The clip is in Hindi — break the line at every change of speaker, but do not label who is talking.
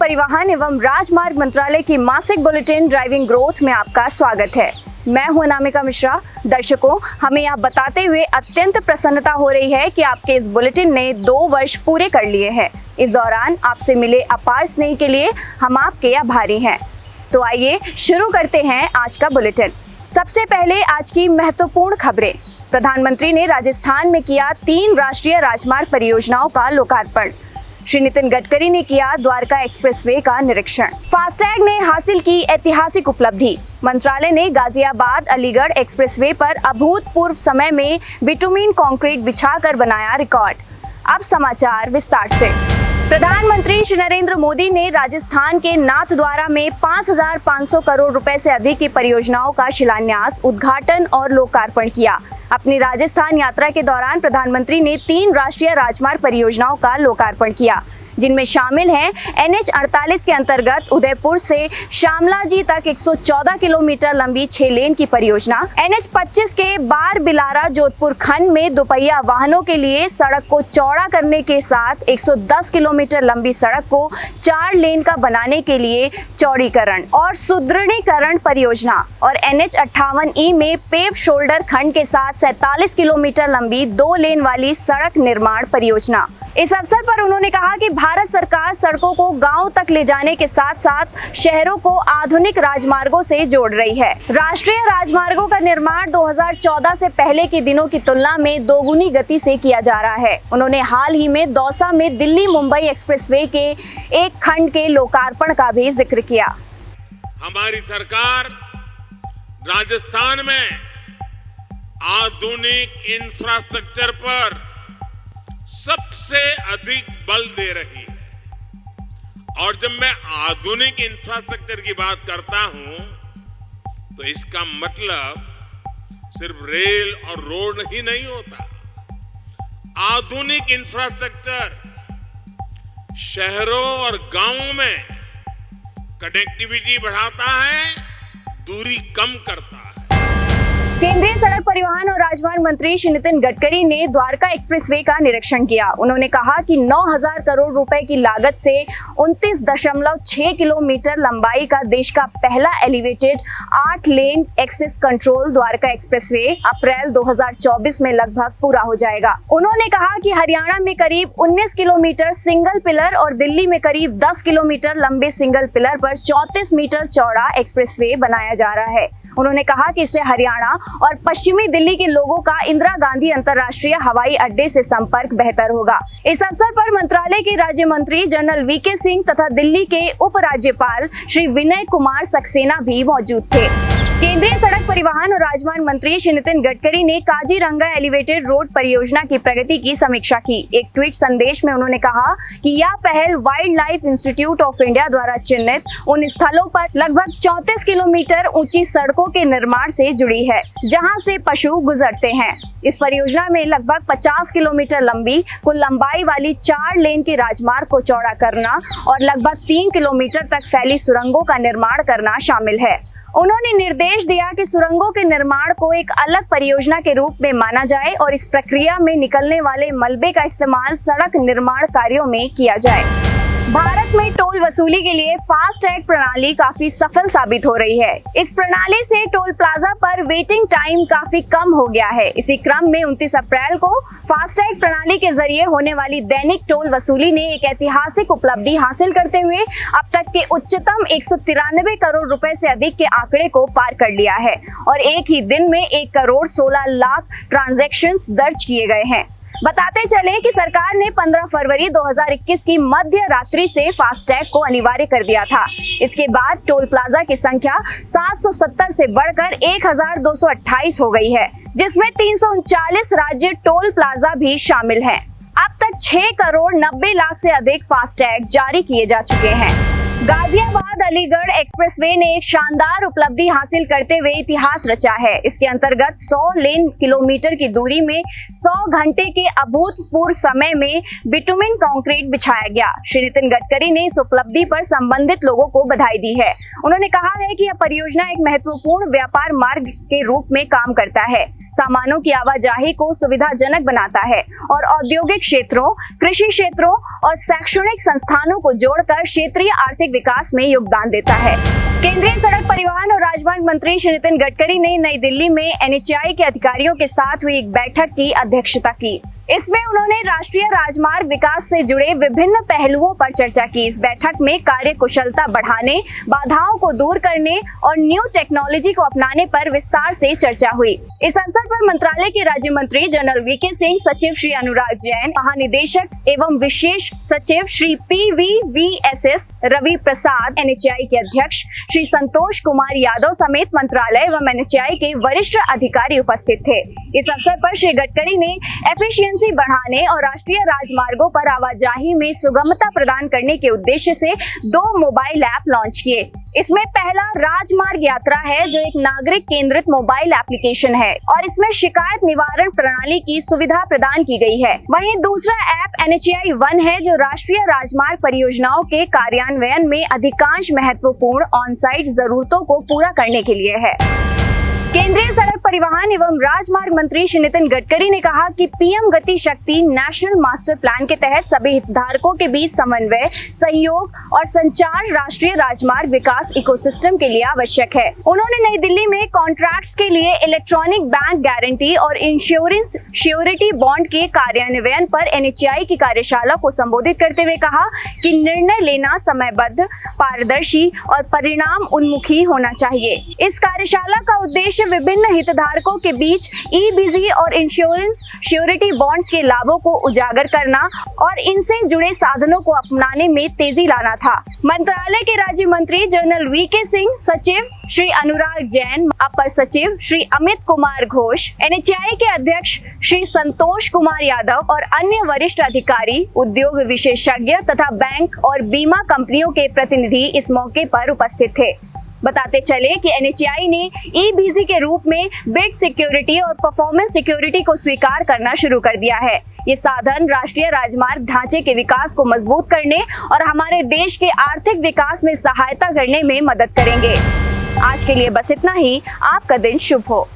परिवहन एवं राजमार्ग मंत्रालय की मासिक बुलेटिन ड्राइविंग ग्रोथ में आपका स्वागत है। मैं हूं अनामिका मिश्रा। दर्शकों, हमें यह बताते हुए अत्यंत प्रसन्नता हो रही है कि आपके इस बुलेटिन ने 2 वर्ष पूरे कर लिए हैं। इस दौरान आपसे मिले अपार स्नेह के लिए हम आपके आभारी हैं। तो आइए शुरू करते हैं आज का बुलेटिन। सबसे पहले आज की महत्वपूर्ण खबरें। प्रधानमंत्री ने राजस्थान में किया 3 राष्ट्रीय राजमार्ग परियोजनाओं का लोकार्पण। श्री नितिन गडकरी ने किया द्वारका एक्सप्रेसवे का निरीक्षण। फास्टैग ने हासिल की ऐतिहासिक उपलब्धि। मंत्रालय ने गाजियाबाद अलीगढ़ एक्सप्रेसवे पर अभूतपूर्व समय में बिटुमिन कंक्रीट बिछाकर बनाया रिकॉर्ड। अब समाचार विस्तार से। प्रधानमंत्री श्री नरेंद्र मोदी ने राजस्थान के नाथद्वारा में 5,500 करोड़ रुपए से अधिक की परियोजनाओं का शिलान्यास, उद्घाटन और लोकार्पण किया। अपनी राजस्थान यात्रा के दौरान प्रधानमंत्री ने 3 राष्ट्रीय राजमार्ग परियोजनाओं का लोकार्पण किया, जिनमें शामिल हैं NH 48 के अंतर्गत उदयपुर से शामलाजी तक 114 किलोमीटर लंबी 6 लेन की परियोजना, NH 25 के बार बिलारा जोधपुर खंड में दोपहिया वाहनों के लिए सड़क को चौड़ा करने के साथ 110 किलोमीटर लंबी सड़क को 4 लेन का बनाने के लिए चौड़ीकरण और सुदृढ़ीकरण परियोजना, और NH 58E में पेव शोल्डर खंड के साथ 47 किलोमीटर लंबी 2 लेन वाली सड़क निर्माण परियोजना। इस अवसर पर उन्होंने कहा कि भारत सरकार सड़कों को गांव तक ले जाने के साथ साथ शहरों को आधुनिक राजमार्गों से जोड़ रही है। राष्ट्रीय राजमार्गों का निर्माण 2014 से पहले के दिनों की तुलना में दोगुनी गति से किया जा रहा है। उन्होंने हाल ही में दौसा में दिल्ली मुंबई एक्सप्रेसवे के एक खंड के लोकार्पण का भी जिक्र किया।
हमारी सरकार राजस्थान में आधुनिक इंफ्रास्ट्रक्चर पर सबसे अधिक बल दे रही है। और जब मैं आधुनिक इंफ्रास्ट्रक्चर की बात करता हूं तो इसका मतलब सिर्फ रेल और रोड ही नहीं होता। आधुनिक इंफ्रास्ट्रक्चर शहरों और गांवों में कनेक्टिविटी बढ़ाता है, दूरी कम करता है।
केंद्रीय सड़क परिवहन और राजमार्ग मंत्री श्री नितिन गडकरी ने द्वारका एक्सप्रेसवे का निरीक्षण किया। उन्होंने कहा कि 9,000 करोड़ रुपए की लागत से 29.6 किलोमीटर लंबाई का देश का पहला elevated 8 lane access control Dwarka expressway अप्रैल 2024 में लगभग पूरा हो जाएगा। उन्होंने कहा कि हरियाणा में करीब 19 किलोमीटर सिंगल पिलर और दिल्ली में करीब 10 किलोमीटर लंबे सिंगल पिलर पर 34 मीटर चौड़ा एक्सप्रेसवे बनाया जा रहा है। उन्होंने कहा कि इससे हरियाणा और पश्चिमी दिल्ली के लोगों का इंदिरा गांधी अंतर्राष्ट्रीय हवाई अड्डे से संपर्क बेहतर होगा। इस अवसर पर मंत्रालय के राज्य मंत्री जनरल VK सिंह तथा दिल्ली के उप राज्यपाल श्री विनय कुमार सक्सेना भी मौजूद थे। केंद्रीय सड़क परिवहन और राजमार्ग मंत्री श्री नितिन गडकरी ने काजीरंगा एलिवेटेड रोड परियोजना की प्रगति की समीक्षा की। एक ट्वीट संदेश में उन्होंने कहा कि यह पहल wild life institute of India द्वारा चिन्हित उन स्थलों पर लगभग 34 किलोमीटर ऊंची सड़कों के निर्माण से जुड़ी है, जहां से पशु गुजरते हैं। इस परियोजना में लगभग 50 किलोमीटर लंबी कुल लंबाई वाली 4 लेन के राजमार्ग को चौड़ा करना और लगभग 3 किलोमीटर तक फैली सुरंगों का निर्माण करना शामिल है। उन्होंने निर्देश दिया कि सुरंगों के निर्माण को एक अलग परियोजना के रूप में माना जाए और इस प्रक्रिया में निकलने वाले मलबे का इस्तेमाल सड़क निर्माण कार्यों में किया जाए। भारत में टोल वसूली के लिए फास्टैग प्रणाली काफी सफल साबित हो रही है। इस प्रणाली से टोल प्लाजा पर वेटिंग टाइम काफी कम हो गया है। इसी क्रम में 29 अप्रैल को फास्टैग प्रणाली के जरिए होने वाली दैनिक टोल वसूली ने एक ऐतिहासिक उपलब्धि हासिल करते हुए अब तक के उच्चतम 193 करोड़ रुपए से अधिक के आंकड़े को पार कर लिया है और एक ही दिन में 1 करोड़ 16 लाख ट्रांजैक्शंस दर्ज किए गए हैं। बताते चले कि सरकार ने 15 फरवरी 2021 की मध्य रात्रि से फास्टैग को अनिवार्य कर दिया था। इसके बाद टोल प्लाजा की संख्या 770 से बढ़कर 1,228 हो गई है, जिसमें 339 राज्य टोल प्लाजा भी शामिल हैं। अब तक 6 करोड़ 90 लाख से अधिक फास्टैग जारी किए जा चुके हैं। गाजियाबाद अलीगढ़ एक्सप्रेसवे ने एक शानदार उपलब्धि हासिल करते हुए इतिहास रचा है। इसके अंतर्गत 100 लेन किलोमीटर की दूरी में 100 घंटे के अभूतपूर्व समय में बिटुमिन कंक्रीट बिछाया गया। श्री नितिन गडकरी ने इस उपलब्धि पर संबंधित लोगों को बधाई दी है। उन्होंने कहा है कि यह परियोजना एक महत्वपूर्ण व्यापार मार्ग के रूप में काम करता है, सामानों की आवाजाही को सुविधाजनक बनाता है और औद्योगिक क्षेत्रों, कृषि क्षेत्रों और शैक्षणिक संस्थानों को जोड़कर क्षेत्रीय आर्थिक विकास में योगदान देता है। केंद्रीय सड़क परिवहन और राजमार्ग मंत्री श्री नितिन गडकरी ने नई दिल्ली में NHAI के अधिकारियों के साथ हुई एक बैठक की अध्यक्षता की। इसमें उन्होंने राष्ट्रीय राजमार्ग विकास से जुड़े विभिन्न पहलुओं पर चर्चा की। इस बैठक में कार्य कुशलता बढ़ाने, बाधाओं को दूर करने और न्यू टेक्नोलॉजी को अपनाने पर विस्तार से चर्चा हुई। इस अवसर पर मंत्रालय के राज्य मंत्री जनरल VK सिंह, सचिव श्री अनुराग जैन, महानिदेशक एवं विशेष सचिव श्री PVVSS रवि प्रसाद, NHAI के अध्यक्ष श्री संतोष कुमार यादव समेत मंत्रालय एवं NHAI के वरिष्ठ अधिकारी उपस्थित थे। इस अवसर पर श्री गडकरी ने एफिशिएंसी बढ़ाने और राष्ट्रीय राजमार्गों पर आवाजाही में सुगमता प्रदान करने के उद्देश्य से 2 मोबाइल ऐप लॉन्च किए। इसमें पहला राजमार्ग यात्रा है, जो एक नागरिक केंद्रित मोबाइल एप्लीकेशन है और इसमें शिकायत निवारण प्रणाली की सुविधा प्रदान की गई है। वहीं दूसरा ऐप NHAI One है, जो राष्ट्रीय राजमार्ग परियोजनाओं के कार्यान्वयन में अधिकांश महत्वपूर्ण ऑन साइट जरूरतों को पूरा करने के लिए है। केंद्रीय सड़क परिवहन एवं राजमार्ग मंत्री श्री नितिन गडकरी ने कहा कि PM गति शक्ति नेशनल मास्टर प्लान के तहत सभी हितधारकों के बीच समन्वय, सहयोग और संचार राष्ट्रीय राजमार्ग विकास इकोसिस्टम के लिए आवश्यक है। उन्होंने नई दिल्ली में कॉन्ट्रैक्ट्स के लिए इलेक्ट्रॉनिक बैंक गारंटी और इंश्योरेंस श्योरिटी बॉन्ड के कार्यान्वयन पर NHAI की कार्यशाला को संबोधित करते हुए कहा कि निर्णय लेना समयबद्ध, पारदर्शी और परिणाम उन्मुखी होना चाहिए। इस कार्यशाला का उद्देश्य विभिन्न हितधारकों के बीच EBZ और इंश्योरेंस श्योरिटी बॉन्ड्स के लाभों को उजागर करना और इनसे जुड़े साधनों को अपनाने में तेजी लाना था। मंत्रालय के राज्य मंत्री जनरल VK सिंह, सचिव श्री अनुराग जैन, अपर सचिव श्री अमित कुमार घोष, NHAI के अध्यक्ष श्री संतोष कुमार यादव और अन्य वरिष्ठ अधिकारी, उद्योग विशेषज्ञ तथा बैंक और बीमा कंपनियों के प्रतिनिधि इस मौके पर उपस्थित थे। बताते चले कि NHAI ने EBZ के रूप में बिड सिक्योरिटी और परफॉर्मेंस सिक्योरिटी को स्वीकार करना शुरू कर दिया है। ये साधन राष्ट्रीय राजमार्ग ढांचे के विकास को मजबूत करने और हमारे देश के आर्थिक विकास में सहायता करने में मदद करेंगे। आज के लिए बस इतना ही। आपका दिन शुभ हो।